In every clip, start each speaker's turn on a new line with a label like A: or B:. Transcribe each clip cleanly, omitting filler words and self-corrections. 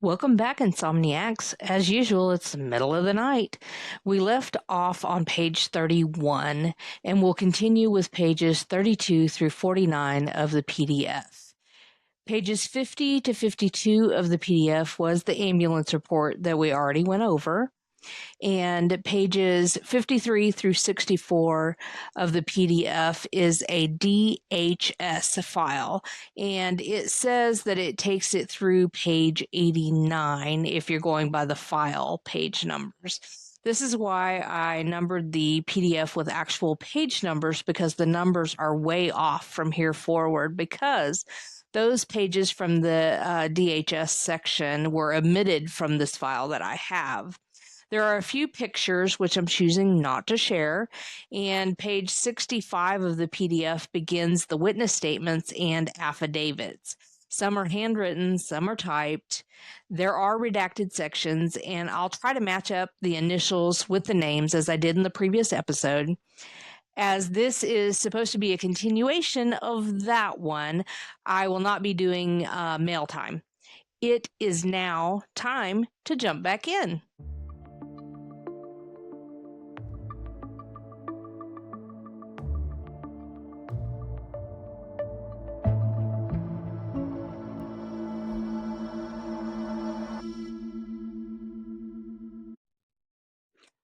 A: Welcome back, Insomniacs. As usual, it's the middle of the night. We left off on page 31, and we'll continue with pages 32 through 49 of the PDF. Pages 50 to 52 of the PDF was the ambulance report that we already went over. And pages 53 through 64 of the PDF is a DHS file. And it says that it takes it through page 89 if you're going by the file page numbers. This is why I numbered the PDF with actual page numbers, because the numbers are way off from here forward, because those pages from the DHS section were omitted from this file that I have. There are a few pictures which I'm choosing not to share, and page 65 of the PDF begins the witness statements and affidavits. Some are handwritten, some are typed. There are redacted sections, and I'll try to match up the initials with the names as I did in the previous episode. As this is supposed to be a continuation of that one, I will not be doing mail time. It is now time to jump back in.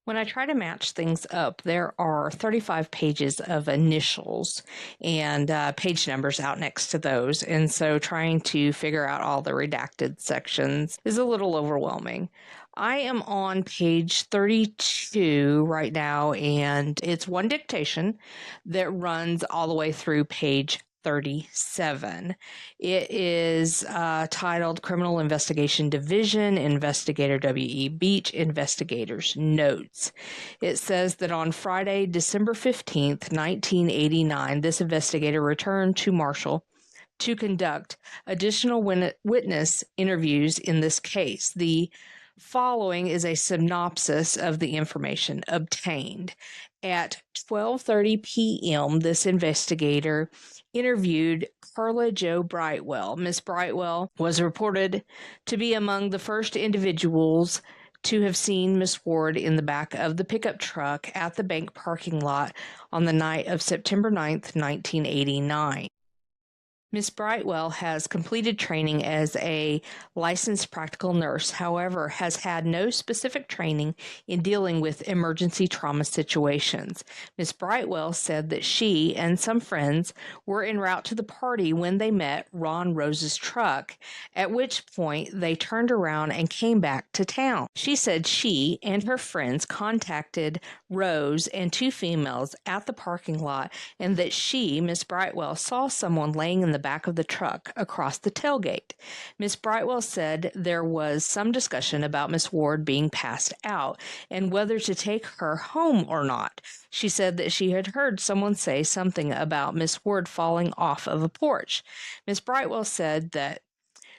A: When I try to match things up, there are 35 pages of initials and page numbers out next to those. And so trying to figure out all the redacted sections is a little overwhelming. I am on page 32 right now, and it's one dictation that runs all the way through page 37. It is titled Criminal Investigation Division, Investigator W.E. Beach, Investigators Notes. It says that on Friday, December 15th, 1989, this investigator returned to Marshall to conduct additional witness interviews in this case. The following is a synopsis of the information obtained. At 12:30 p.m., this investigator interviewed Carla Jo Brightwell. Miss Brightwell was reported to be among the first individuals to have seen Miss Ward in the back of the pickup truck at the bank parking lot on the night of September 9th, 1989. Miss Brightwell has completed training as a licensed practical nurse, however, has had no specific training in dealing with emergency trauma situations. Miss Brightwell said that she and some friends were en route to the party when they met Ron Rose's truck, at which point they turned around and came back to town. She said she and her friends contacted Rose and two females at the parking lot, and that she, Miss Brightwell, saw someone laying in the back of the truck across the tailgate. Miss Brightwell said there was some discussion about Miss Ward being passed out and whether to take her home or not. She said that she had heard someone say something about Miss Ward falling off of a porch. Miss Brightwell said that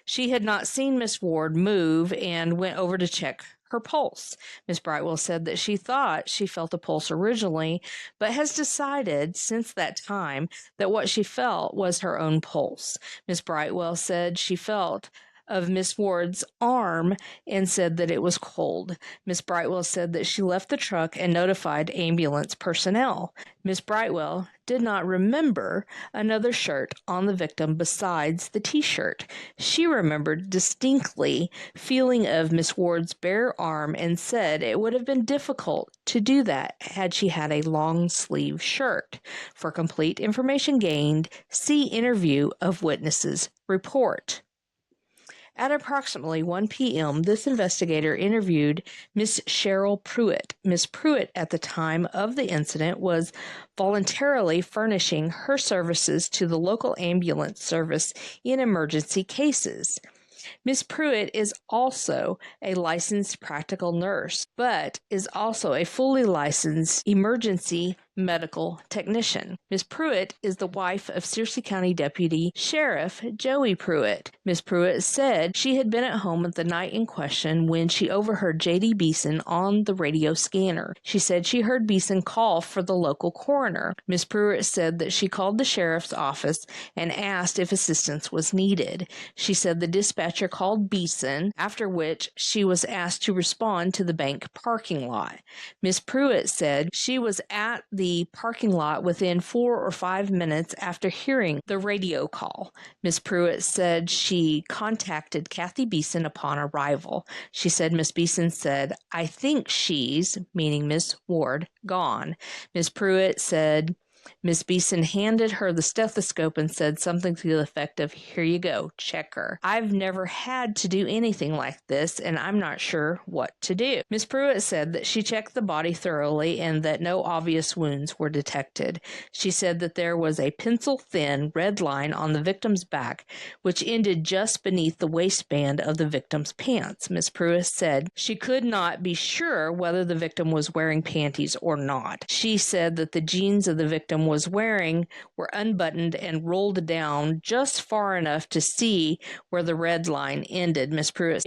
A: she had not seen Miss Ward move and went over to check her pulse. Miss Brightwell said that she thought she felt a pulse originally, but has decided since that time that what she felt was her own pulse. Miss Brightwell said she felt of Miss Ward's arm and said that it was cold. Miss Brightwell said that she left the truck and notified ambulance personnel. Miss Brightwell did not remember another shirt on the victim besides the t-shirt. She remembered distinctly feeling of Miss Ward's bare arm and said it would have been difficult to do that had she had a long sleeve shirt. For complete information gained, see interview of witnesses report. At approximately 1 p.m., this investigator interviewed Miss Cheryl Pruitt. Miss Pruitt, at the time of the incident, was voluntarily furnishing her services to the local ambulance service in emergency cases. Miss Pruitt is also a licensed practical nurse, but is also a fully licensed emergency medical technician. Ms. Pruitt is the wife of Searcy County Deputy Sheriff Joey Pruitt. Ms. Pruitt said she had been at home at the night in question when she overheard J.D. Beeson on the radio scanner. She said she heard Beeson call for the local coroner. Ms. Pruitt said that she called the sheriff's office and asked if assistance was needed. She said the dispatcher called Beeson, after which she was asked to respond to the bank parking lot. Ms. Pruitt said she was at the parking lot within 4 or 5 minutes after hearing the radio call. Ms. Pruitt said she contacted Kathy Beeson upon arrival. She said Ms. Beeson said, "I think she's," meaning Miss Ward, "gone." Ms. Pruitt said Miss Beeson handed her the stethoscope and said something to the effect of, "Here you go, check her. I've never had to do anything like this, and I'm not sure what to do." Miss Pruitt said that she checked the body thoroughly and that no obvious wounds were detected. She said that there was a pencil-thin red line on the victim's back, which ended just beneath the waistband of the victim's pants. Miss Pruitt said she could not be sure whether the victim was wearing panties or not. She said that the jeans of the victim was wearing were unbuttoned and rolled down just far enough to see where the red line ended. Miss Pruitt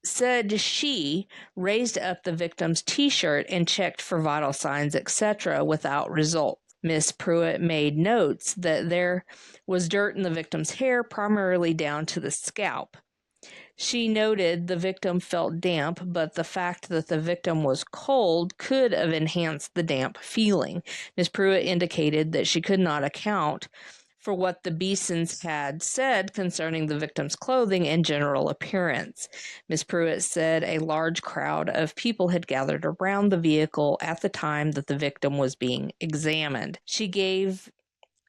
A: said she raised up the victim's t-shirt and checked for vital signs, etc., without result. Miss Pruitt made notes that there was dirt in the victim's hair, primarily down to the scalp. She noted the victim felt damp, but the fact that the victim was cold could have enhanced the damp feeling. Ms. Pruitt indicated that she could not account for what the Beesons had said concerning the victim's clothing and general appearance. Ms. Pruitt said a large crowd of people had gathered around the vehicle at the time that the victim was being examined. She gave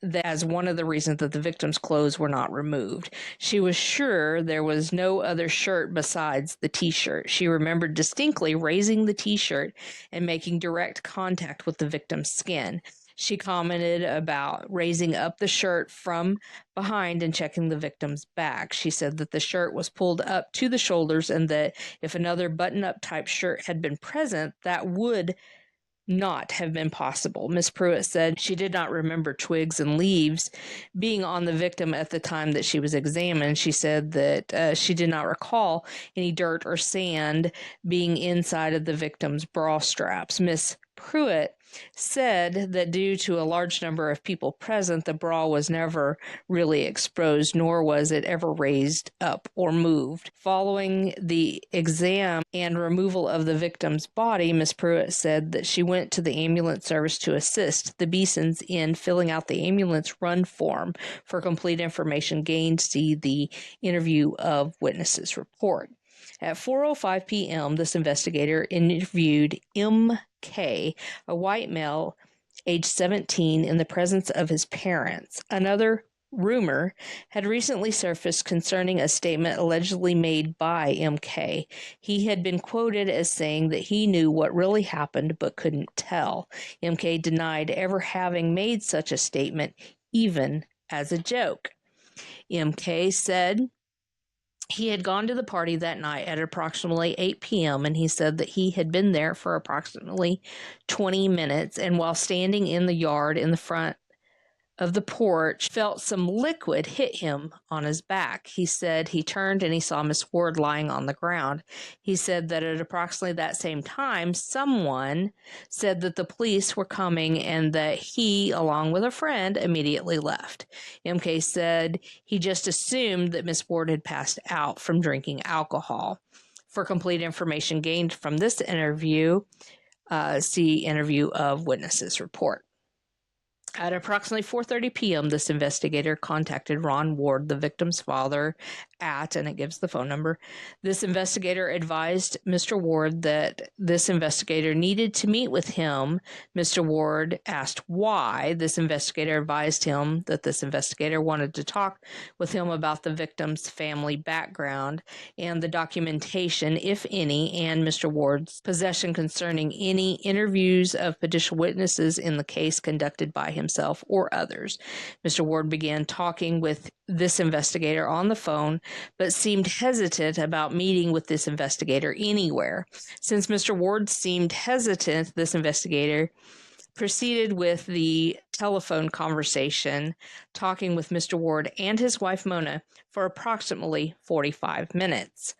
A: that as one of the reasons that the victim's clothes were not removed. She was sure there was no other shirt besides the t-shirt. She remembered distinctly raising the t-shirt and making direct contact with the victim's skin. She commented about raising up the shirt from behind and checking the victim's back. She said that the shirt was pulled up to the shoulders and that if another button-up type shirt had been present, that would not have been possible. Miss Pruitt said she did not remember twigs and leaves being on the victim at the time that she was examined. She said that she did not recall any dirt or sand being inside of the victim's bra straps. Miss Pruitt said that due to a large number of people present, the bra was never really exposed, nor was it ever raised up or moved. Following the exam and removal of the victim's body, Ms. Pruitt said that she went to the ambulance service to assist the Beesons in filling out the ambulance run form. For complete information gained, see the interview of witnesses report. At 4:05 p.m., this investigator interviewed M.K., a white male, age 17, in the presence of his parents. Another rumor had recently surfaced concerning a statement allegedly made by M.K. He had been quoted as saying that he knew what really happened but couldn't tell. M.K. denied ever having made such a statement, even as a joke. M.K. said he had gone to the party that night at approximately 8 p.m., and he said that he had been there for approximately 20 minutes, and while standing in the yard in the front of the porch, felt some liquid hit him on his back. He said he turned and he saw Miss Ward lying on the ground. He said that at approximately that same time, someone said that the police were coming and that he, along with a friend, immediately left. MK said he just assumed that Miss Ward had passed out from drinking alcohol. For complete information gained from this interview, see interview of witnesses report. At approximately 4:30 p.m., this investigator contacted Ron Ward, the victim's father, and it gives the phone number. This investigator advised Mr. Ward that this investigator needed to meet with him. Mr. Ward asked why. This investigator advised him that this investigator wanted to talk with him about the victim's family background and the documentation, if any, and Mr. Ward's possession concerning any interviews of potential witnesses in the case conducted by himself or others. Mr. Ward began talking with this investigator on the phone, but seemed hesitant about meeting with this investigator anywhere. Since Mr. Ward seemed hesitant, this investigator proceeded with the telephone conversation, talking with Mr. Ward and his wife Mona for approximately 45 minutes.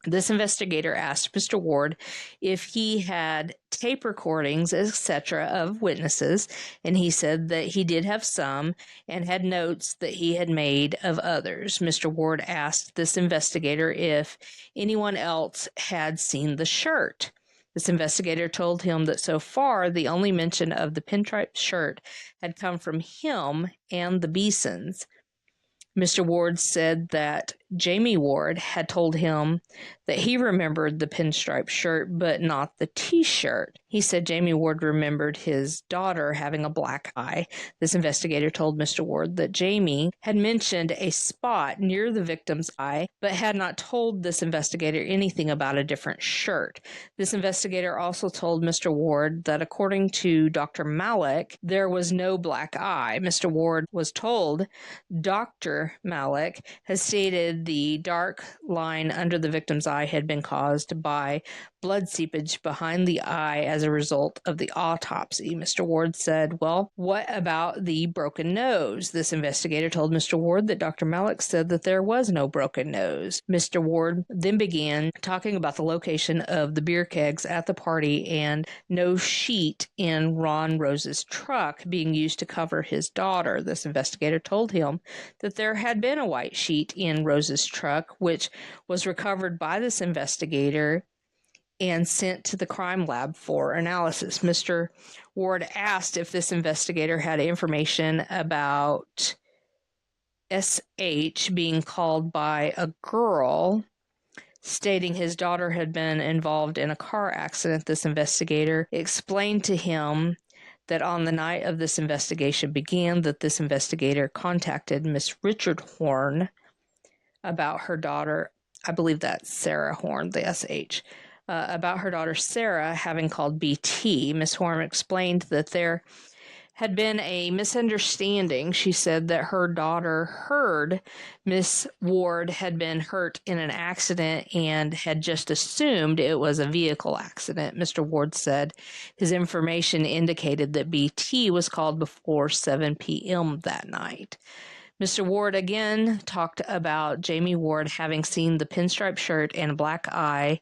A: This investigator asked Mr. Ward if he had tape recordings, etc., of witnesses, and he said that he did have some and had notes that he had made of others. Mr. Ward asked this investigator if anyone else had seen the shirt. This investigator told him that so far the only mention of the pinstripe shirt had come from him and the Beesons. Mr. Ward said that Jamie Ward had told him that he remembered the pinstripe shirt, but not the t-shirt. He said Jamie Ward remembered his daughter having a black eye. This investigator told Mr. Ward that Jamie had mentioned a spot near the victim's eye, but had not told this investigator anything about a different shirt. This investigator also told Mr. Ward that according to Dr. Malik, there was no black eye. Mr. Ward was told Dr. Malik has stated the dark line under the victim's eye had been caused by blood seepage behind the eye as a result of the autopsy. Mr. Ward said, well, what about the broken nose? This investigator told Mr. Ward that Dr. Malik said that there was no broken nose. Mr. Ward then began talking about the location of the beer kegs at the party and no sheet in Ron Rose's truck being used to cover his daughter. This investigator told him that there had been a white sheet in Rose's truck, which was recovered by this investigator and sent to the crime lab for analysis. Mr. Ward asked if this investigator had information about S.H. being called by a girl, stating his daughter had been involved in a car accident. This investigator explained to him that on the night of this investigation began, that this investigator contacted Miss Richard Horn about her daughter, I believe that's Sarah Horn, the S.H., about her daughter Sarah having called BT. Miss Horn explained that there had been a misunderstanding. She said that her daughter heard Miss Ward had been hurt in an accident and had just assumed it was a vehicle accident. Mr. Ward said his information indicated that BT was called before 7 p.m. that night. Mr. Ward again talked about Jamie Ward having seen the pinstripe shirt and a black eye.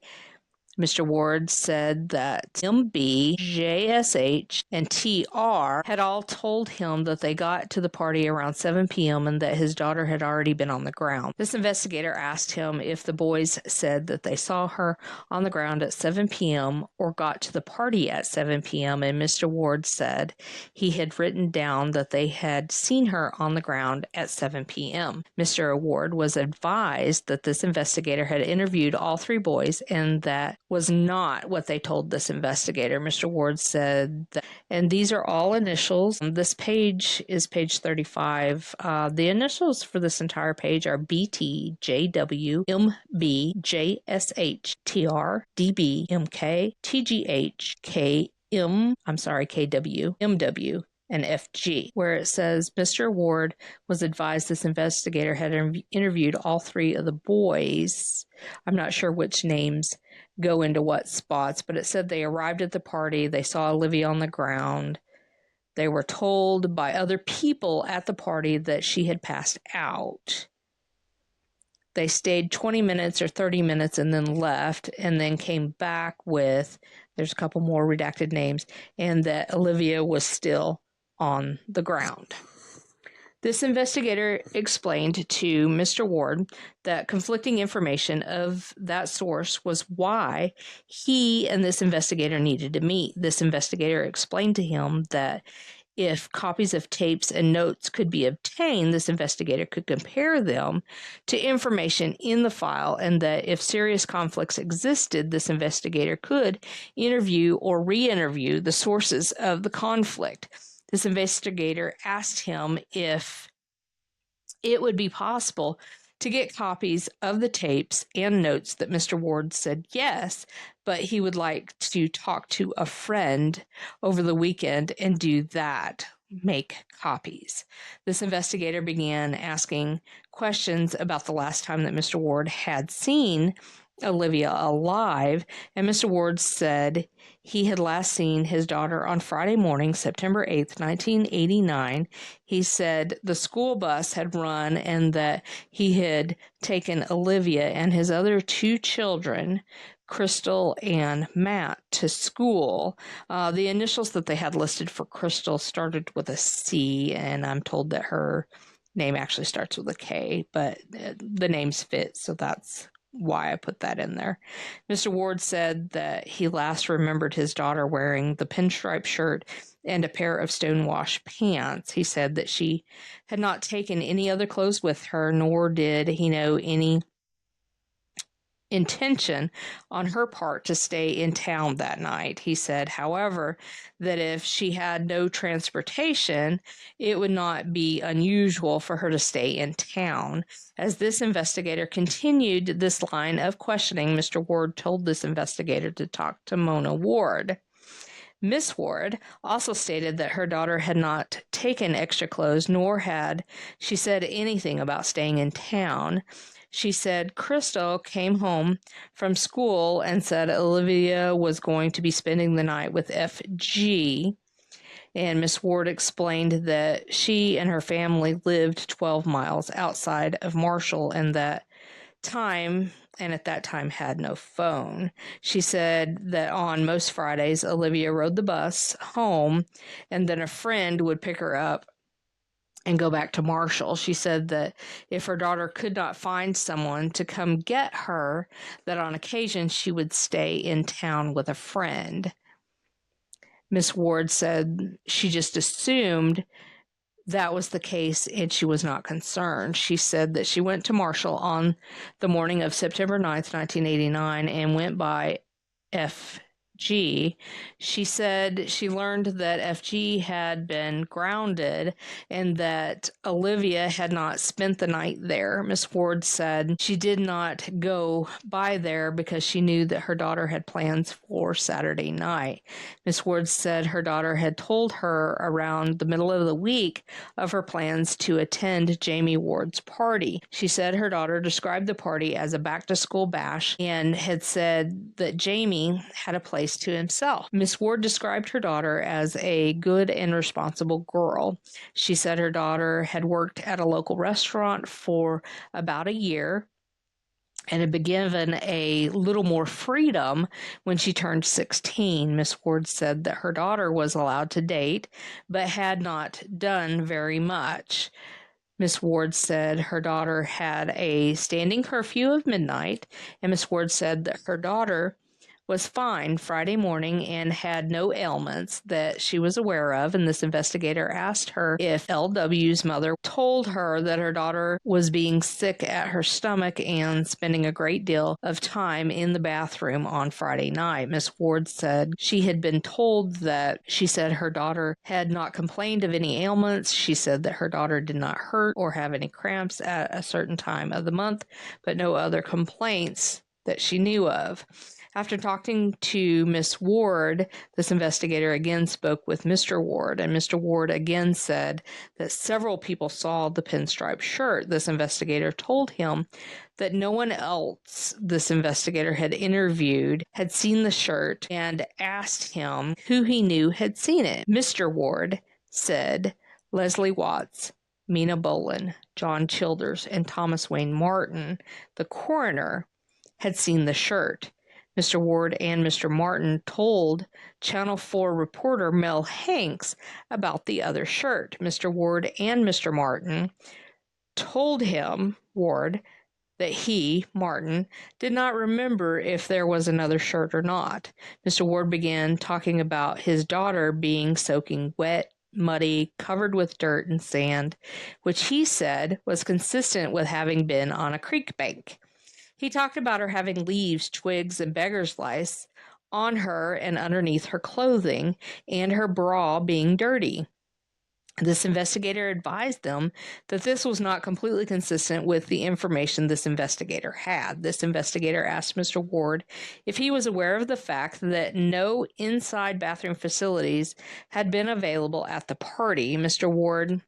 A: Mr. Ward said that MB, JSH, and TR had all told him that they got to the party around 7 p.m. and that his daughter had already been on the ground. This investigator asked him if the boys said that they saw her on the ground at 7 p.m. or got to the party at 7 p.m., and Mr. Ward said he had written down that they had seen her on the ground at 7 p.m. Mr. Ward was advised that this investigator had interviewed all three boys and that was not what they told this investigator. Mr. Ward said that, and these are all initials. This page is page 35. The initials for this entire page are BT, JW, MB, JSH, TR, DB, MK, TGH, KW, MW, and FG, where it says Mr. Ward was advised this investigator had interviewed all three of the boys. I'm not sure which names go into what spots, but it said they arrived at the party, they saw Olivia on the ground. They were told by other people at the party that she had passed out. They stayed 20 minutes or 30 minutes and then left, and then came back with, there's a couple more redacted names, and that Olivia was still on the ground. This investigator explained to Mr. Ward that conflicting information of that source was why he and this investigator needed to meet. This investigator explained to him that if copies of tapes and notes could be obtained, this investigator could compare them to information in the file, and that if serious conflicts existed, this investigator could interview or re-interview the sources of the conflict. This investigator asked him if it would be possible to get copies of the tapes and notes that Mr. Ward said yes, but he would like to talk to a friend over the weekend and do that make copies. This investigator began asking questions about the last time that Mr. Ward had seen Olivia alive, and Mr. Ward said he had last seen his daughter on Friday morning, September 8th, 1989. He said the school bus had run and that he had taken Olivia and his other two children, Crystal and Matt, to school. The initials that they had listed for Crystal started with a C, and I'm told that her name actually starts with a K, but the names fit, so that's why I put that in there. Mr. Ward said that he last remembered his daughter wearing the pinstripe shirt and a pair of stonewash pants. He said that she had not taken any other clothes with her, nor did he know any intention on her part to stay in town that night. He said, however, that if she had no transportation, it would not be unusual for her to stay in town. As this investigator continued this line of questioning, Mr. Ward told this investigator to talk to Mona Ward. Miss Ward also stated that her daughter had not taken extra clothes, nor had she said anything about staying in town. She said Crystal came home from school and said Olivia was going to be spending the night with FG. And Miss Ward explained that she and her family lived 12 miles outside of Marshall and at that time had no phone. She said that on most Fridays, Olivia rode the bus home and then a friend would pick her up and go back to Marshall. She said that if her daughter could not find someone to come get her, that on occasion she would stay in town with a friend. Miss Ward said she just assumed that was the case and she was not concerned. She said that she went to Marshall on the morning of September 9th, 1989 and went by FG. She said she learned that FG had been grounded and that Olivia had not spent the night there. Miss Ward said she did not go by there because she knew that her daughter had plans for Saturday night. Miss Ward said her daughter had told her around the middle of the week of her plans to attend Jamie Ward's party. She said her daughter described the party as a back-to-school bash and had said that Jamie had a place to himself. Miss Ward described her daughter as a good and responsible girl. She said her daughter had worked at a local restaurant for about a year and had been given a little more freedom when she turned 16. Miss Ward said that her daughter was allowed to date, but had not done very much. Miss Ward said her daughter had a standing curfew of midnight, and Miss Ward said that her daughter was fine Friday morning and had no ailments that she was aware of, and this investigator asked her if LW's mother told her that her daughter was being sick at her stomach and spending a great deal of time in the bathroom on Friday night. Miss Ward said she had been told that. She said her daughter had not complained of any ailments. She said that her daughter did not hurt or have any cramps at a certain time of the month, but no other complaints that she knew of. After talking to Miss Ward, this investigator again spoke with Mr. Ward, and Mr. Ward again said that several people saw the pinstripe shirt. This investigator told him that no one else this investigator had interviewed had seen the shirt and asked him who he knew had seen it. Mr. Ward said Leslie Watts, Mina Bolin, John Childers, and Thomas Wayne Martin, the coroner, had seen the shirt. Mr. Ward and Mr. Martin told Channel 4 reporter Mel Hanks about the other shirt. Mr. Ward and Mr. Martin told him, Ward, that he, Martin, did not remember if there was another shirt or not. Mr. Ward began talking about his daughter being soaking wet, muddy, covered with dirt and sand, which he said was consistent with having been on a creek bank. He talked about her having leaves, twigs, and beggar's lice on her and underneath her clothing, and her bra being dirty. This investigator advised them that this was not completely consistent with the information this investigator had. This investigator asked Mr. Ward if he was aware of the fact that no inside bathroom facilities had been available at the party. Mr. Ward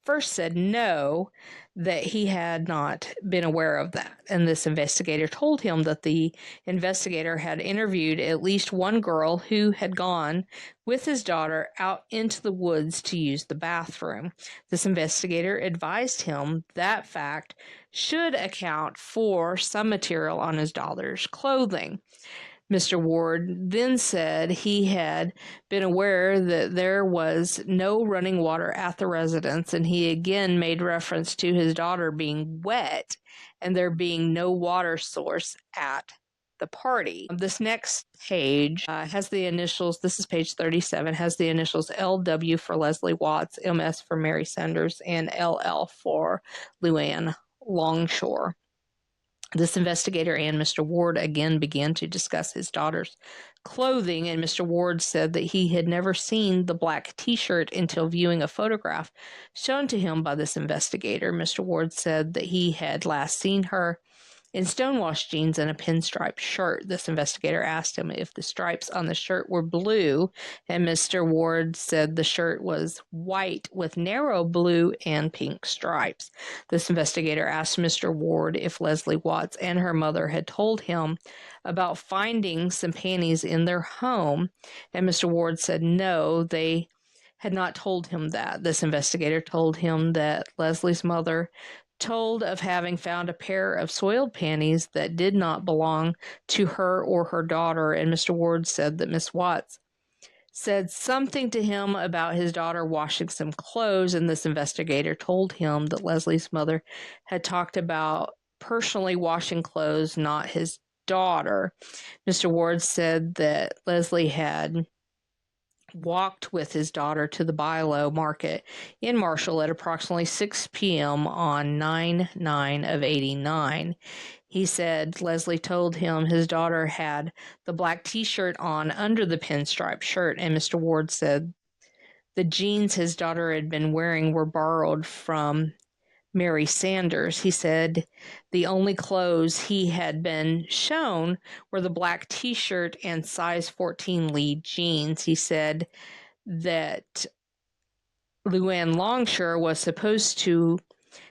A: first said no, that he had not been aware of that. And this investigator told him that the investigator had interviewed at least one girl who had gone with his daughter out into the woods to use the bathroom. This investigator advised him that fact should account for some material on his daughter's clothing. Mr. Ward then said he had been aware that there was no running water at the residence, and he again made reference to his daughter being wet and there being no water source at the party. This next page has the initials, this is page 37, has the initials LW for Leslie Watts, MS for Mary Sanders, and LL for Luann Longshore. This investigator and Mr. Ward again began to discuss his daughter's clothing, and Mr. Ward said that he had never seen the black t-shirt until viewing a photograph shown to him by this investigator. Mr. Ward said that he had last seen her in stonewashed jeans and a pinstripe shirt. This investigator asked him if the stripes on the shirt were blue, and Mr. Ward said the shirt was white with narrow blue and pink stripes. This investigator asked Mr. Ward if Leslie Watts and her mother had told him about finding some panties in their home, and Mr. Ward said no, they had not told him that. This investigator told him that Leslie's mother told of having found a pair of soiled panties that did not belong to her or her daughter, and Mr. Ward said that Miss Watts said something to him about his daughter washing some clothes, and this investigator told him that Leslie's mother had talked about personally washing clothes, not his daughter. Mr. Ward said that Leslie had walked with his daughter to the Bilo market in Marshall at approximately 6 p.m. on 9/9 of 89. He said Leslie told him his daughter had the black t-shirt on under the pinstripe shirt, and Mr. Ward said the jeans his daughter had been wearing were borrowed from Mary Sanders. He said the only clothes he had been shown were the black t-shirt and size 14 lead jeans. He said that Luann Longshore was supposed to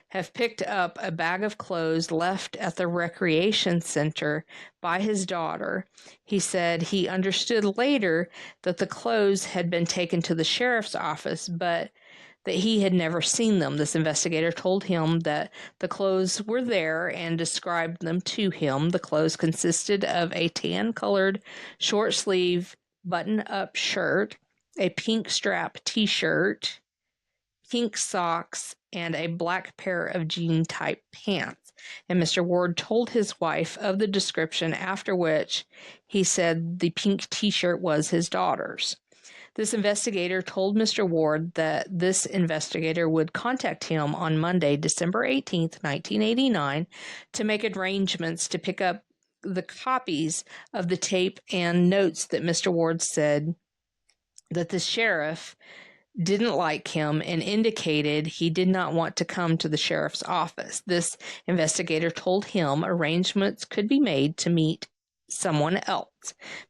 A: have picked up a bag of clothes left at the recreation center by his daughter. He said he understood later that the clothes had been taken to the sheriff's office, but that he had never seen them. This investigator told him that the clothes were there and described them to him. The clothes consisted of a tan-colored short-sleeve button-up shirt, a pink strap t-shirt, pink socks, and a black pair of jean-type pants. And Mr. Ward told his wife of the description, after which he said the pink t-shirt was his daughter's. This investigator told Mr. Ward that this investigator would contact him on Monday, December 18th, 1989, to make arrangements to pick up the copies of the tape and notes that Mr. Ward said that the sheriff didn't like him and indicated he did not want to come to the sheriff's office. This investigator told him arrangements could be made to meet someone else.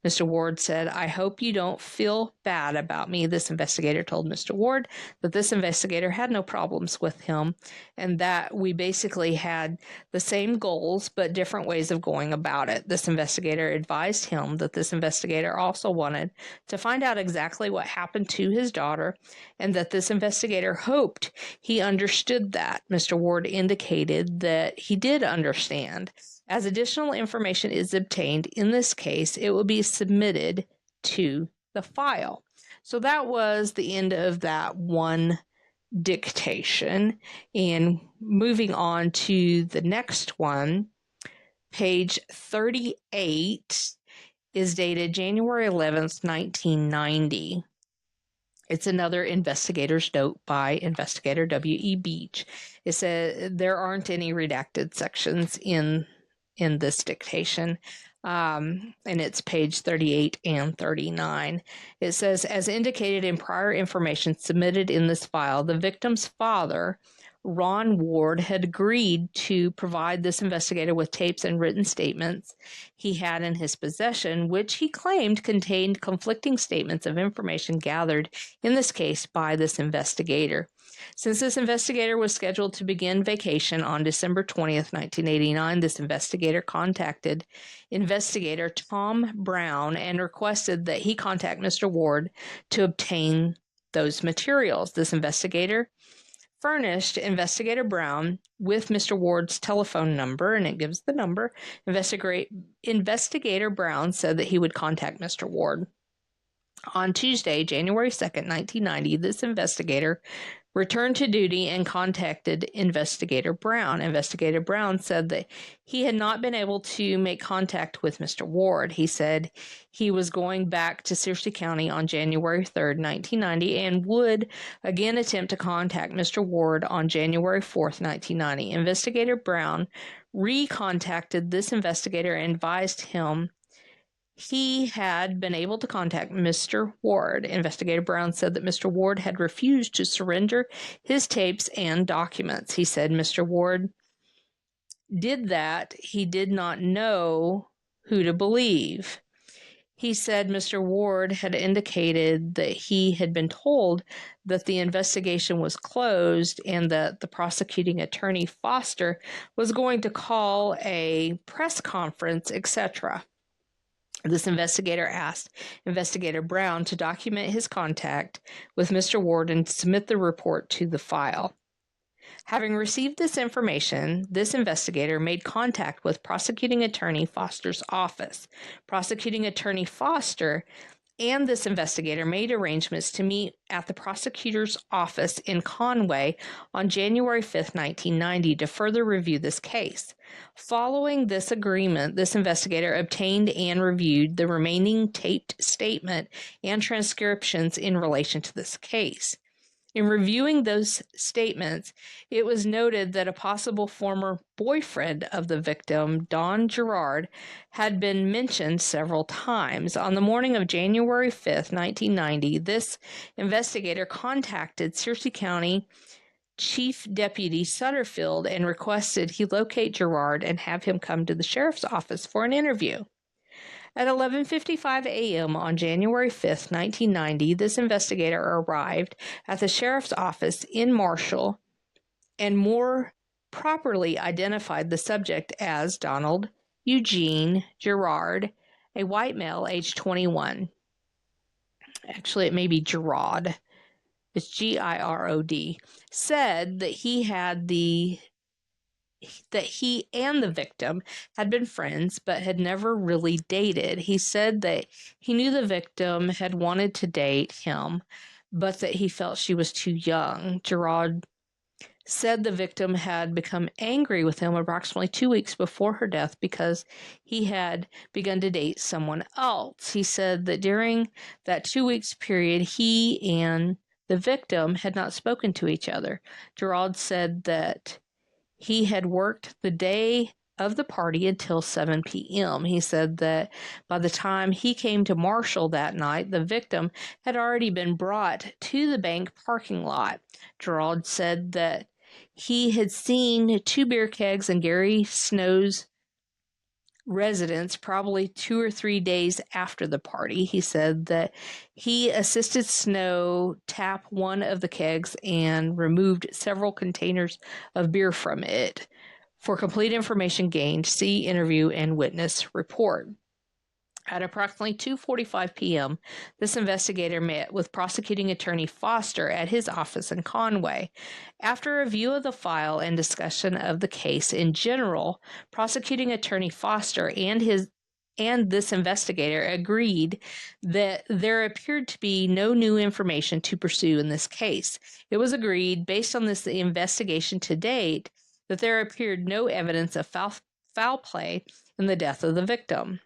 A: Mr. Ward said, "I hope you don't feel bad about me." This investigator told Mr. Ward that this investigator had no problems with him and that we basically had the same goals but different ways of going about it. This investigator advised him that this investigator also wanted to find out exactly what happened to his daughter and that this investigator hoped he understood that. Mr. Ward indicated that he did understand. As additional information is obtained in this case, it will be submitted to the file. So that was the end of that one dictation. And moving on to the next one, page 38 is dated January 11th, 1990. It's another investigator's note by investigator W.E. Beach. It said there aren't any redacted sections in this dictation. and it's page 38 and 39. It says, as indicated in prior information submitted in this file, the victim's father, Ron Ward, had agreed to provide this investigator with tapes and written statements he had in his possession, which he claimed contained conflicting statements of information gathered in this case by this investigator. Since this investigator was scheduled to begin vacation on December 20th, 1989, this investigator contacted investigator Tom Brown and requested that he contact Mr. Ward to obtain those materials. This investigator furnished Investigator Brown with Mr. Ward's telephone number, and it gives the number. Investigator Brown said that he would contact Mr. Ward. On Tuesday, January 2nd, 1990, this investigator returned to duty and contacted Investigator Brown. Investigator Brown said that he had not been able to make contact with Mr. Ward. He said he was going back to Searcy County on January 3rd, 1990, and would again attempt to contact Mr. Ward on January 4th, 1990. Investigator Brown recontacted this investigator and advised him he had been able to contact Mr. Ward. Investigator Brown said that Mr. Ward had refused to surrender his tapes and documents. He said Mr. Ward did that. He did not know who to believe. He said Mr. Ward had indicated that he had been told that the investigation was closed and that the prosecuting attorney Foster was going to call a press conference, etc. This investigator asked Investigator Brown to document his contact with Mr. Ward and submit the report to the file. Having received this information, this investigator made contact with Prosecuting Attorney Foster's office. Prosecuting Attorney Foster and this investigator made arrangements to meet at the prosecutor's office in Conway on January 5th, 1990, to further review this case. Following this agreement, this investigator obtained and reviewed the remaining taped statement and transcriptions in relation to this case. In reviewing those statements, it was noted that a possible former boyfriend of the victim, Don Gerard, had been mentioned several times. On the morning of January 5th, 1990, this investigator contacted Searcy County Chief Deputy Sutterfield and requested he locate Gerard and have him come to the sheriff's office for an interview. At 11:55 a.m. on January 5th, 1990, this investigator arrived at the sheriff's office in Marshall and more properly identified the subject as Donald Eugene Gerard, a white male, age 21. Actually, it may be Girod. It's Girod. Said that he and the victim had been friends but had never really dated. He said that he knew the victim had wanted to date him, but that he felt she was too young. Gerard said the victim had become angry with him approximately 2 weeks before her death because he had begun to date someone else. He said that during that 2 weeks period, he and the victim had not spoken to each other. Gerard said that he had worked the day of the party until 7 p.m. He said that by the time he came to Marshall that night, the victim had already been brought to the bank parking lot. Gerard said that he had seen 2 beer kegs in Gary Snow's residence probably 2 or 3 days after the party. He said that he assisted Snow tap one of the kegs and removed several containers of beer from it. For complete information gained, see interview and witness report. At approximately 2:45 p.m., this investigator met with Prosecuting Attorney Foster at his office in Conway. After a review of the file and discussion of the case in general, Prosecuting Attorney Foster and this investigator agreed that there appeared to be no new information to pursue in this case. It was agreed, based on this investigation to date, that there appeared no evidence of foul play in the death of the victim.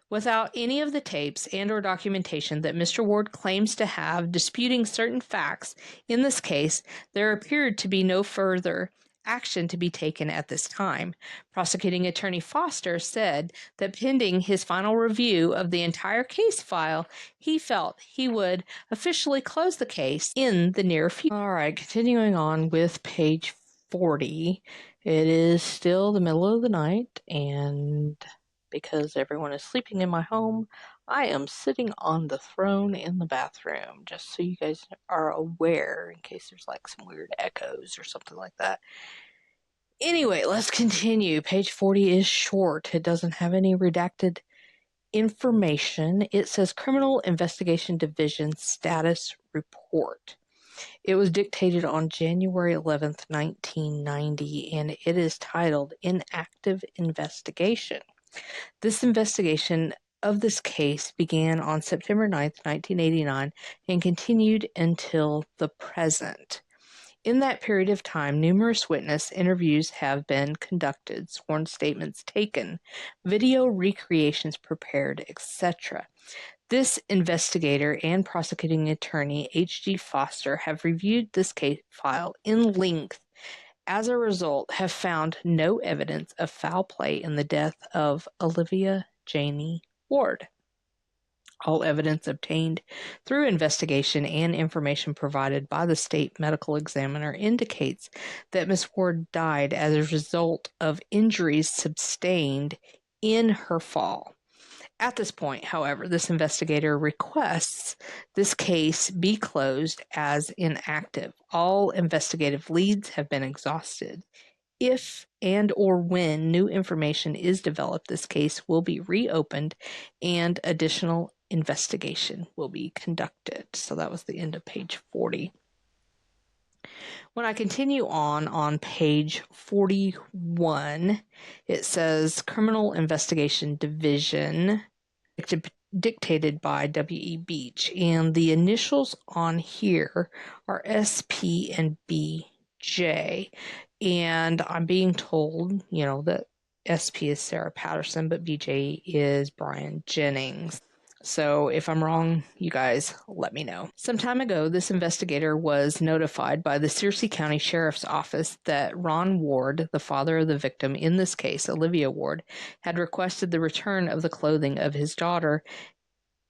A: Without any of the tapes and or documentation that Mr. Ward claims to have disputing certain facts in this case, there appeared to be no further action to be taken at this time. Prosecuting Attorney Foster said that pending his final review of the entire case file, he felt he would officially close the case in the near future. All right, continuing on with page 40. It is still the middle of the night, and because everyone is sleeping in my home, I am sitting on the throne in the bathroom, just so you guys are aware in case there's like some weird echoes or something like that. Anyway, let's continue. Page 40 is short. It doesn't have any redacted information. It says Criminal Investigation Division Status Report. It was dictated on January 11th, 1990, and it is titled Inactive Investigation. This investigation of this case began on September 9th, 1989, and continued until the present. In that period of time, numerous witness interviews have been conducted, sworn statements taken, video recreations prepared, etc. This investigator and prosecuting attorney, H.G. Foster, have reviewed this case file in length. As a result, have found no evidence of foul play in the death of Olivia Janie Ward. All evidence obtained through investigation and information provided by the state medical examiner indicates that Ms. Ward died as a result of injuries sustained in her fall. At this point, however, this investigator requests this case be closed as inactive. All investigative leads have been exhausted. If and or when new information is developed, this case will be reopened and additional investigation will be conducted. So that was the end of page 40. When I continue on page 41, it says Criminal Investigation Division, dictated by W.E. Beach, and the initials on here are S.P. and B.J., and I'm being told, that SP is Sarah Patterson, but BJ is Brian Jennings. So if I'm wrong, you guys let me know. Some time ago, this investigator was notified by the Searcy County Sheriff's Office that Ron Ward, the father of the victim in this case, Olivia Ward, had requested the return of the clothing of his daughter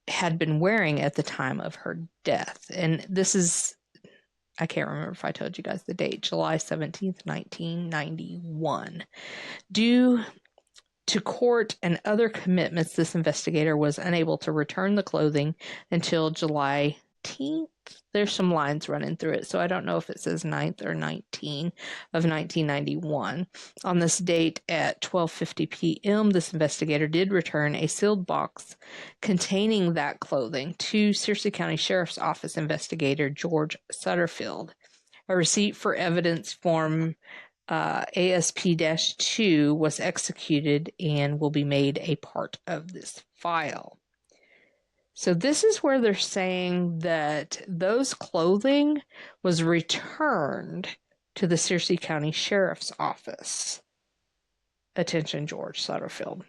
A: had been wearing at the time of her death. And this is, I can't remember if I told you guys the date, July 17th, 1991. Due to court and other commitments, this investigator was unable to return the clothing until July 18th. There's some lines running through it, so I don't know if it says 9th or 19 of 1991. On this date at 12:50 p.m., this investigator did return a sealed box containing that clothing to Searcy County Sheriff's Office investigator George Sutterfield. A receipt for evidence form ASP-2 was executed and will be made a part of this file. So this is where they're saying that those clothing was returned to the Searcy County Sheriff's Office. Attention, George Sutterfield.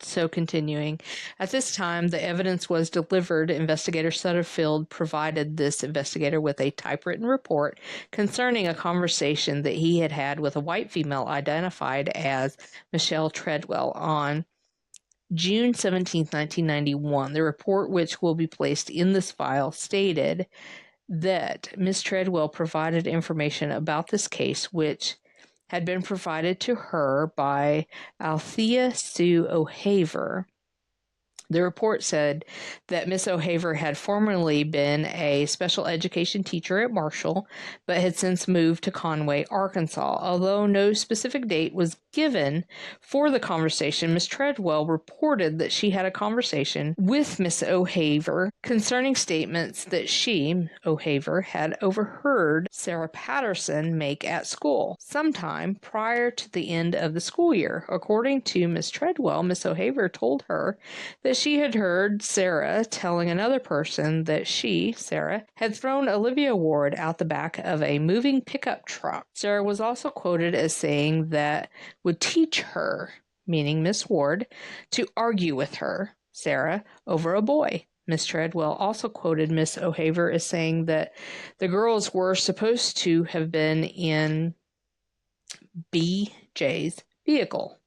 A: So continuing, at this time, the evidence was delivered. Investigator Sutterfield provided this investigator with a typewritten report concerning a conversation that he had had with a white female identified as Michelle Treadwell on June 17, 1991. The report, which will be placed in this file, stated that Ms. Treadwell provided information about this case, which had been provided to her by Althea Sue O'Haver. The report said that Miss O'Haver had formerly been a special education teacher at Marshall, but had since moved to Conway, Arkansas. Although no specific date was given for the conversation, Miss Treadwell reported that she had a conversation with Miss O'Haver concerning statements that she, O'Haver, had overheard Sarah Patterson make at school sometime prior to the end of the school year. According to Miss Treadwell, Miss O'Haver told her that she had heard Sarah telling another person that she, Sarah, had thrown Olivia Ward out the back of a moving pickup truck. Sarah was also quoted as saying that would teach her, meaning Miss Ward, to argue with her, Sarah, over a boy. Miss Treadwell also quoted Miss O'Haver as saying that the girls were supposed to have been in BJ's vehicle.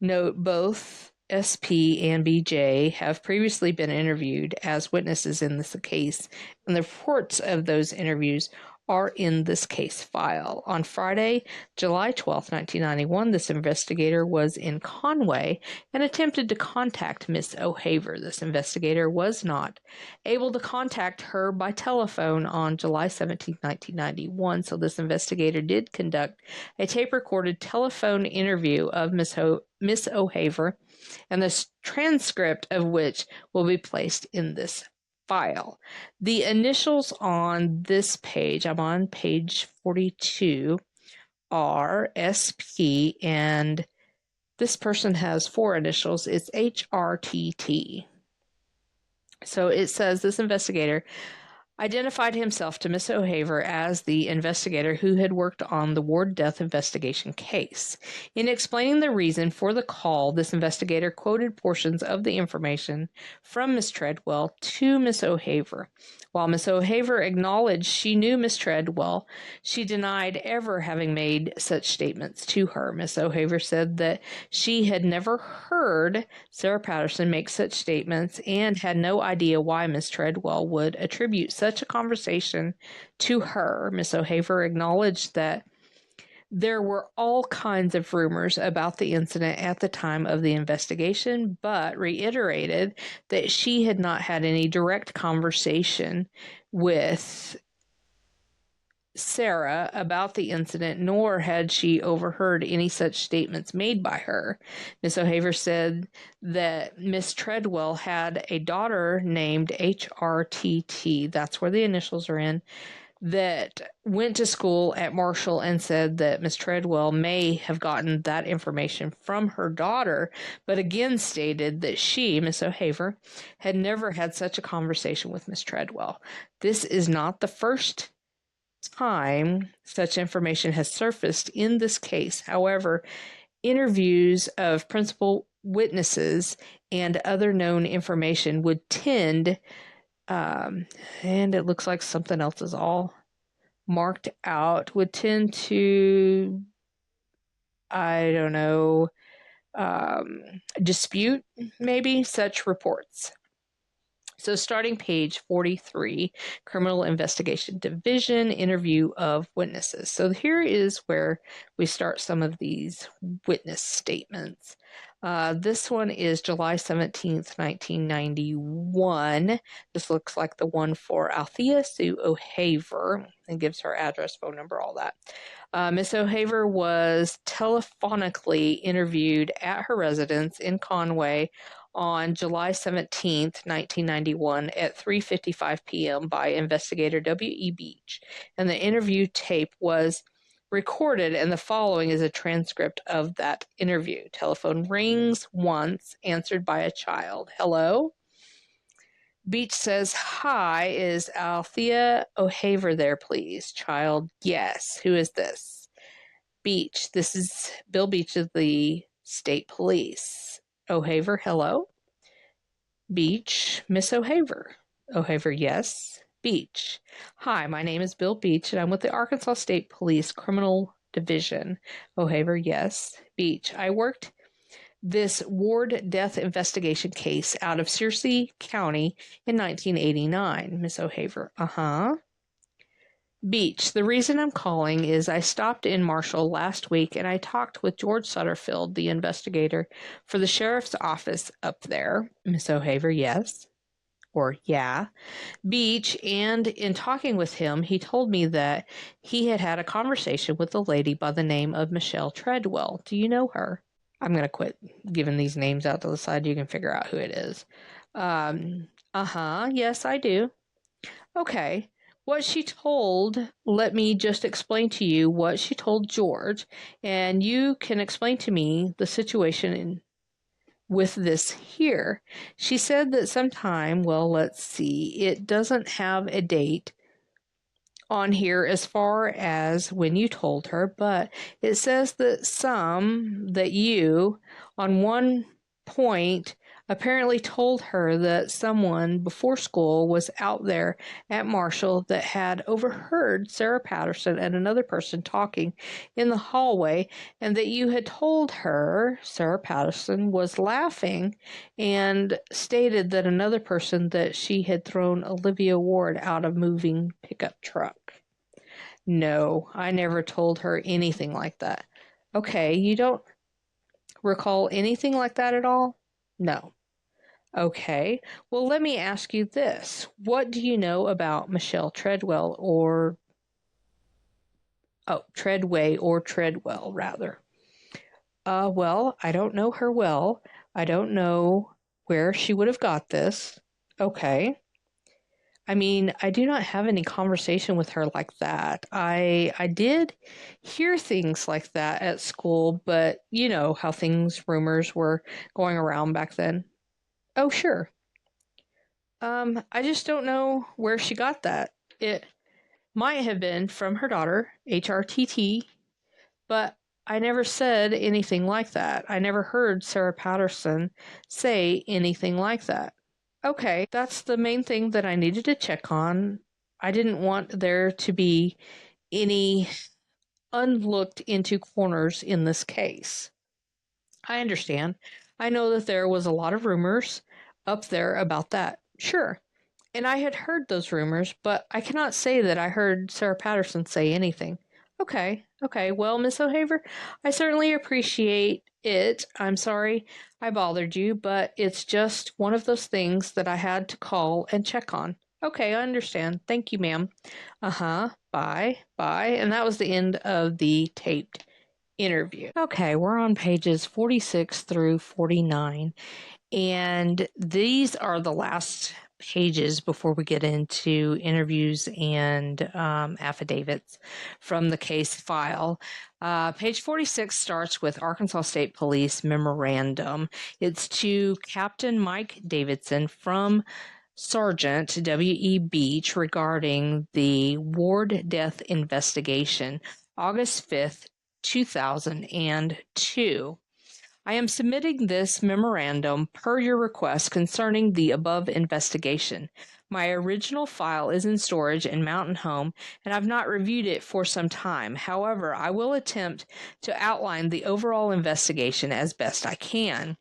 A: Note both SP and BJ have previously been interviewed as witnesses in this case, and the reports of those interviews are in this case file. On Friday, July 12th, 1991, this investigator was in Conway and attempted to contact Miss O'Haver. This investigator was not able to contact her by telephone on July 17th, 1991, so this investigator did conduct a tape-recorded telephone interview of Miss O'Haver, and the transcript of which will be placed in this file. The initials on this page, I'm on page 42, are SP, and this person has 4 initials. It's HRTT. So it says this investigator identified himself to Miss O'Haver as the investigator who had worked on the ward death investigation case. In explaining the reason for the call, this investigator quoted portions of the information from Miss Treadwell to Miss O'Haver. While Miss O'Haver acknowledged she knew Miss Treadwell, she denied ever having made such statements to her. Miss O'Haver said that she had never heard Sarah Patterson make such statements and had no idea why Miss Treadwell would attribute such a conversation to her. Miss O'Haver acknowledged that there were all kinds of rumors about the incident at the time of the investigation, but reiterated that she had not had any direct conversation with Sarah about the incident, nor had she overheard any such statements made by her. Miss O'Haver said that Miss Treadwell had a daughter named HRTT, that's where the initials are in, that went to school at Marshall, and said that Miss Treadwell may have gotten that information from her daughter, but again stated that she, Miss O'Haver, had never had such a conversation with Miss Treadwell. This is not the first time such information has surfaced in this case. However, interviews of principal witnesses and other known information would tend, and it looks like something else is all marked out, would tend to, I don't know, dispute maybe such reports. So starting page 43, Criminal Investigation Division, interview of witnesses. So here is where we start some of these witness statements. This one is July 17th, 1991. This looks like the one for Althea Sue O'Haver, and gives her address, phone number, all that. Miss O'Haver was telephonically interviewed at her residence in Conway on July 17th, 1991 at 3:55 p.m. by investigator W.E. Beach, and the interview tape was recorded, and the following is a transcript of that interview. Telephone rings once, answered by a child. Hello? Beach says, "Hi, is Althea O'Haver there, please?" Child, "Yes. Who is this?" Beach, "This is Bill Beach of the State Police." O'Haver, "Hello?" Beach, "Miss O'Haver." O'Haver, "Yes." Beach, "Hi, my name is Bill Beach, and I'm with the Arkansas State Police Criminal Division." O'Haver, "Yes." Beach, "I worked this ward death investigation case out of Searcy County in 1989. Miss O'Haver, "Uh-huh." Beach, "The reason I'm calling is I stopped in Marshall last week and I talked with George Sutterfield, the investigator for the sheriff's office up there." Miss O'Haver, "Yes." Or "Yeah." Beach, "And in talking with him, he told me that he had had a conversation with a lady by the name of Michelle Treadwell. Do you know her?" I'm going to quit giving these names out to the side. You can figure out who it is. Uh-huh. Yes, I do. Okay. What she told, let me just explain to you what she told George, and you can explain to me the situation with this here. She said that sometime, well, let's see, it doesn't have a date on here as far as when you told her, but it says that you, on one point, apparently told her that someone before school was out there at Marshall that had overheard Sarah Patterson and another person talking in the hallway, and that you had told her Sarah Patterson was laughing and stated that another person that she had thrown Olivia Ward out of moving pickup truck. No, I never told her anything like that. Okay, you don't recall anything like that at all? No. Okay, well, let me ask you this. What do you know about Michelle Treadwell Treadway or Treadwell, rather? Well, I don't know her well. I don't know where she would have got this. Okay. I mean, I do not have any conversation with her like that. I did hear things like that at school, but you know how rumors were going around back then. Oh, sure. I just don't know where she got that. It might have been from her daughter, HRTT, but I never said anything like that. I never heard Sarah Patterson say anything like that. Okay, that's the main thing that I needed to check on. I didn't want there to be any unlooked into corners in this case. I understand. I know that there was a lot of rumors up there about that. Sure. And I had heard those rumors, but I cannot say that I heard Sarah Patterson say anything. Okay. Well, Miss O'Haver, I certainly appreciate it. I'm sorry I bothered you, but it's just one of those things that I had to call and check on. Okay, I understand. Thank you, ma'am. Uh-huh. Bye. Bye. And that was the end of the taped interview. Okay, we're on pages 46 through 49. And these are the last pages before we get into interviews and affidavits from the case file. Page 46 starts with Arkansas State Police memorandum. It's to Captain Mike Davidson from Sergeant W.E. Beach regarding the Ward death investigation, August 5th, 2002. I am submitting this memorandum per your request concerning the above investigation. My original file is in storage in Mountain Home, and I've not reviewed it for some time. However, I will attempt to outline the overall investigation as best I can.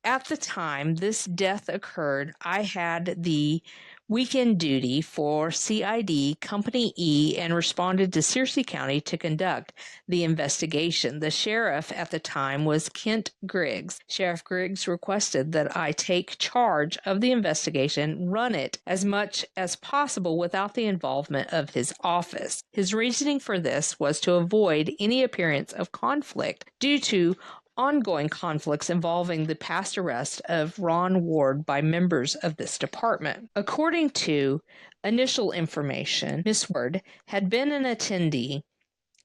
A: At the time this death occurred, I had the weekend duty for CID Company E and responded to Searcy County to conduct the investigation. The sheriff at the time was Kent Griggs. Sheriff Griggs requested that I take charge of the investigation, run it as much as possible without the involvement of his office. His reasoning for this was to avoid any appearance of conflict due to ongoing conflicts involving the past arrest of Ron Ward by members of this department. According to initial information, Miss Ward had been an attendee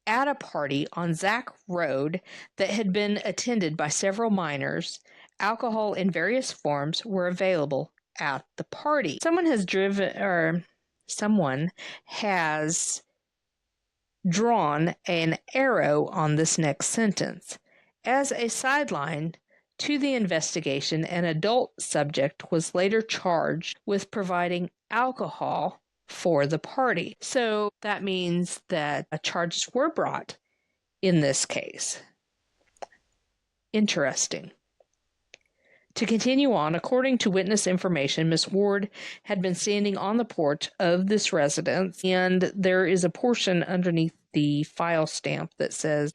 A: at a party on Zach Road that had been attended by several minors. Alcohol in various forms were available at the party. Someone has drawn an arrow on this next sentence. As a sideline to the investigation, an adult subject was later charged with providing alcohol for the party. So that means that charges were brought in this case. Interesting. To continue on, according to witness information, Miss Ward had been standing on the porch of this residence, and there is a portion underneath the file stamp that says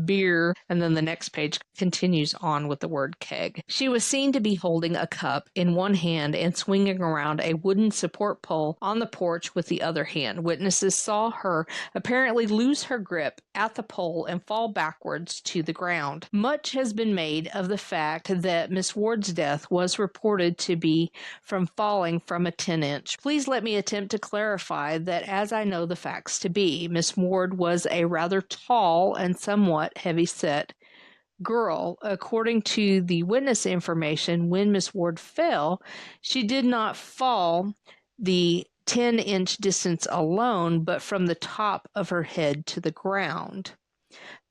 A: beer, and then the next page continues on with the word keg. She was seen to be holding a cup in one hand and swinging around a wooden support pole on the porch with the other hand. Witnesses saw her apparently lose her grip at the pole and fall backwards to the ground. Much has been made of the fact that Miss Ward's death was reported to be from falling from a 10-inch. Please let me attempt to clarify that as I know the facts to be, Miss Ward was a rather tall and somewhat heavy-set girl. According to the witness information, when Miss Ward fell, she did not fall the 10-inch distance alone, but from the top of her head to the ground.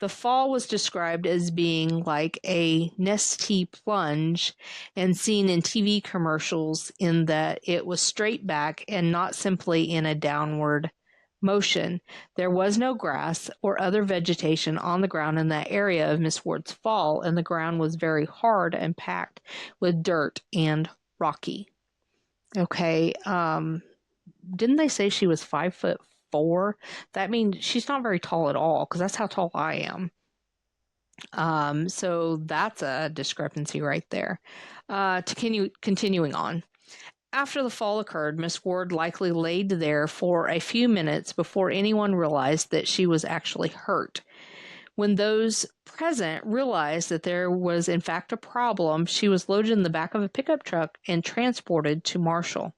A: The fall was described as being like a nesty plunge and seen in TV commercials in that it was straight back and not simply in a downward motion. There was no grass or other vegetation on the ground in that area of Miss Ward's fall, and the ground was very hard and packed with dirt and rocky. Okay, didn't they say she was 5'4"? That means she's not very tall at all, because that's how tall I am. So that's a discrepancy right there. Continuing on. After the fall occurred, Miss Ward likely laid there for a few minutes before anyone realized that she was actually hurt. When those present realized that there was in fact a problem, she was loaded in the back of a pickup truck and transported to Marshall.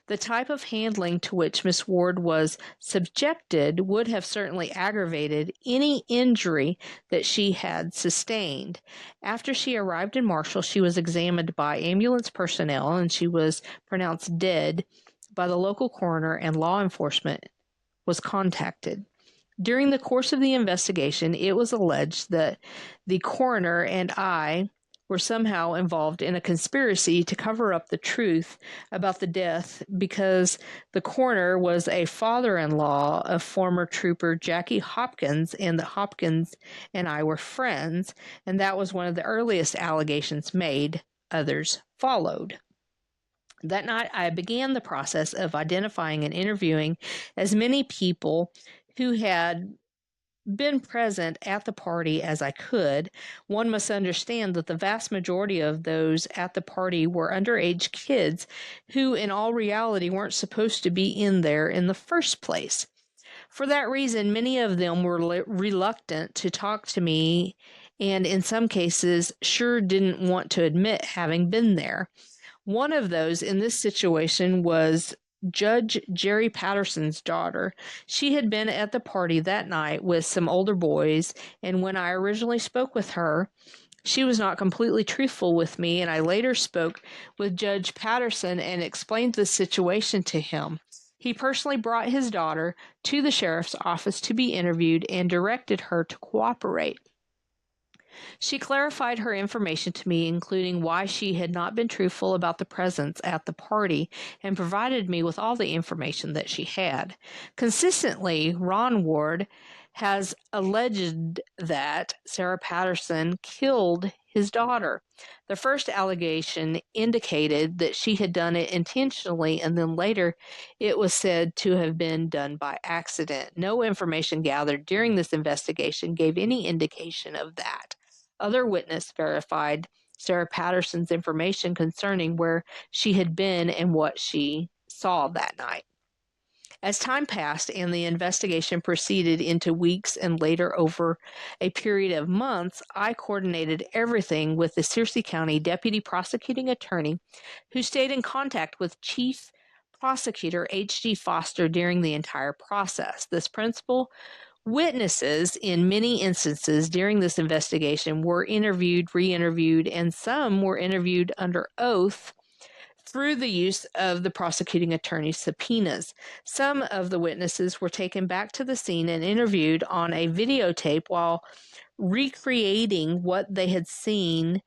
A: The type of handling to which Miss Ward was subjected would have certainly aggravated any injury that she had sustained. After she arrived in Marshall, she was examined by ambulance personnel and she was pronounced dead by the local coroner, and law enforcement was contacted. During the course of the investigation, it was alleged that the coroner and I were somehow involved in a conspiracy to cover up the truth about the death because the coroner was a father-in-law of former trooper Jackie Hopkins, and that Hopkins and I were friends, and that was one of the earliest allegations made. Others followed. That night, I began the process of identifying and interviewing as many people who had been present at the party as I could. One must understand that the vast majority of those at the party were underage kids who in all reality weren't supposed to be in there in the first place. For that reason, many of them were reluctant to talk to me, and in some cases sure didn't want to admit having been there. One of those in this situation was Judge Jerry Patterson's daughter. She had been at the party that night with some older boys, and when I originally spoke with her, she was not completely truthful with me, and I later spoke with Judge Patterson and explained the situation to him. He personally brought his daughter to the sheriff's office to be interviewed and directed her to cooperate. She clarified her information to me, including why she had not been truthful about the presence at the party, and provided me with all the information that she had. Consistently, Ron Ward has alleged that Sarah Patterson killed his daughter. The first allegation indicated that she had done it intentionally, and then later it was said to have been done by accident. No information gathered during this investigation gave any indication of that. Other witnesses verified Sarah Patterson's information concerning where she had been and what she saw that night. As time passed and the investigation proceeded into weeks and later over a period of months, I coordinated everything with the Searcy County Deputy Prosecuting Attorney, who stayed in contact with Chief Prosecutor H.G. Foster during the entire process. This principal witnesses in many instances during this investigation were interviewed, re-interviewed, and some were interviewed under oath through the use of the prosecuting attorney's subpoenas. Some of the witnesses were taken back to the scene and interviewed on a videotape while recreating what they had seen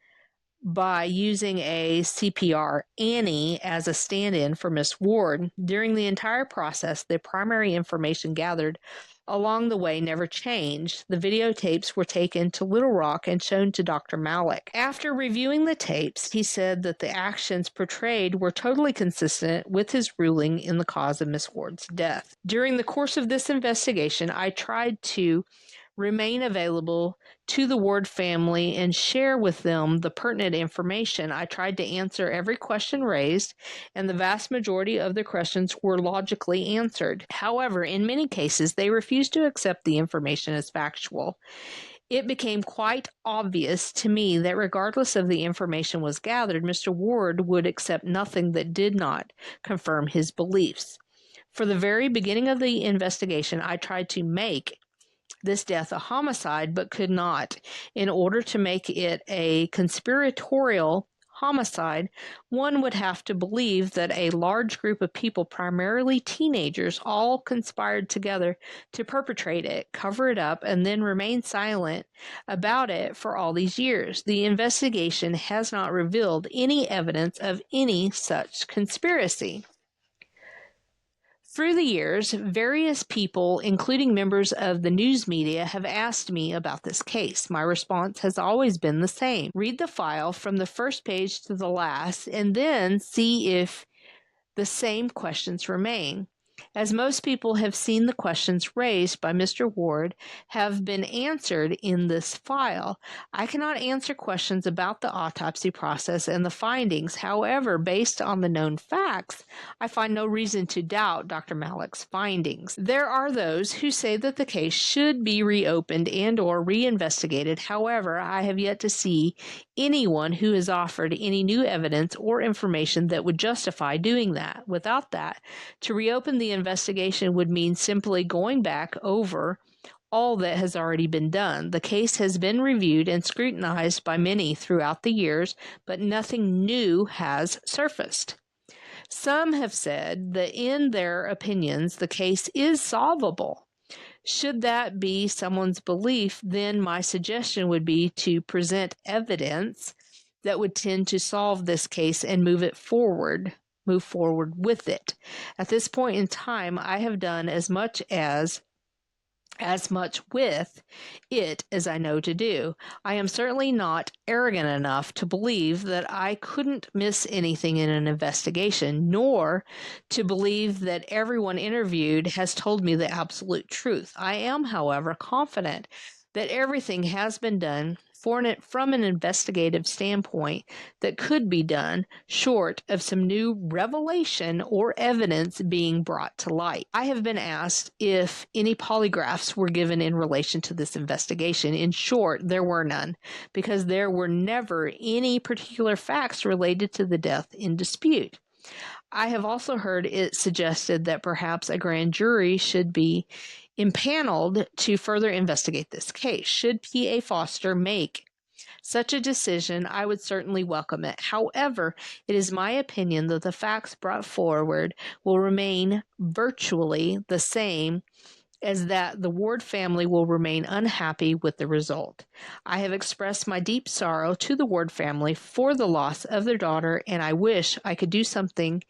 A: by using a CPR Annie as a stand-in for Miss Ward. During the entire process, the primary information gathered along the way never changed. The videotapes were taken to Little Rock and shown to Dr. Malik. After reviewing the tapes, he said that the actions portrayed were totally consistent with his ruling in the cause of Miss Ward's death. During the course of this investigation, I tried to remain available to the Ward family and share with them the pertinent information. I tried to answer every question raised, and the vast majority of the questions were logically answered. However, in many cases, they refused to accept the information as factual. It became quite obvious to me that regardless of the information was gathered, Mr. Ward would accept nothing that did not confirm his beliefs. For the very beginning of the investigation, I tried to make this death a homicide, but could not. In order to make it a conspiratorial homicide, one would have to believe that a large group of people, primarily teenagers, all conspired together to perpetrate it, cover it up, and then remain silent about it for all these years. The investigation has not revealed any evidence of any such conspiracy. Through the years, various people, including members of the news media, have asked me about this case. My response has always been the same. Read the file from the first page to the last, and then see if the same questions remain. As most people have seen, the questions raised by Mr. Ward have been answered in this file. I cannot answer questions about the autopsy process and the findings. However, based on the known facts, I find no reason to doubt Dr. Malek's findings. There are those who say that the case should be reopened and or reinvestigated. However, I have yet to see anyone who has offered any new evidence or information that would justify doing that. Without that, to reopen the investigation would mean simply going back over all that has already been done. The case has been reviewed and scrutinized by many throughout the years, but nothing new has surfaced. Some have said that in their opinions, the case is solvable. Should that be someone's belief, then my suggestion would be to present evidence that would tend to solve this case and move forward with it. At this point in time, I have done as much with it as I know to do. I am certainly not arrogant enough to believe that I couldn't miss anything in an investigation, nor to believe that everyone interviewed has told me the absolute truth. I am, however, confident that everything has been done from an investigative standpoint that could be done, short of some new revelation or evidence being brought to light. I have been asked if any polygraphs were given in relation to this investigation. In short, there were none, because there were never any particular facts related to the death in dispute. I have also heard it suggested that perhaps a grand jury should be impaneled to further investigate this case. Should P.A. Foster make such a decision, I would certainly welcome it. However, it is my opinion that the facts brought forward will remain virtually the same, as that the Ward family will remain unhappy with the result. I have expressed my deep sorrow to the Ward family for the loss of their daughter, and I wish I could do something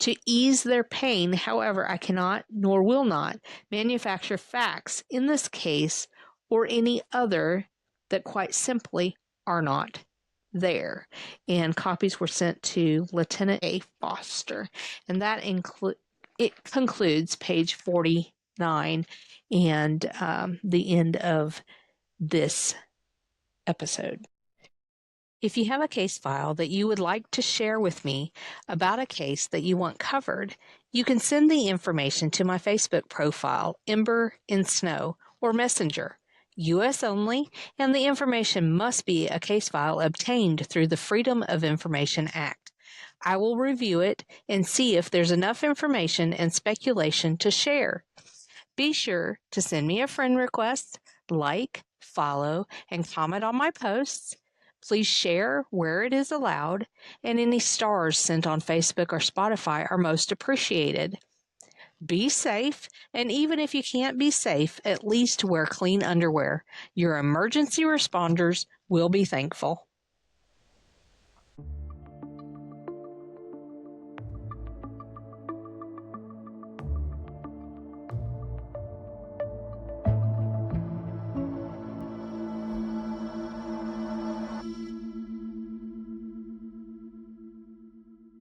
A: to ease their pain. However, I cannot, nor will not, manufacture facts in this case or any other that quite simply are not there. And copies were sent to Lieutenant A. Foster. And that concludes page 49 and the end of this episode. If you have a case file that you would like to share with me about a case that you want covered, you can send the information to my Facebook profile, Ember Ensnow, or Messenger. U.S. only, and the information must be a case file obtained through the Freedom of Information Act. I will review it and see if there's enough information and speculation to share. Be sure to send me a friend request, like, follow, and comment on my posts. Please share where it is allowed, and any stars sent on Facebook or Spotify are most appreciated. Be safe, and even if you can't be safe, at least wear clean underwear. Your emergency responders will be thankful.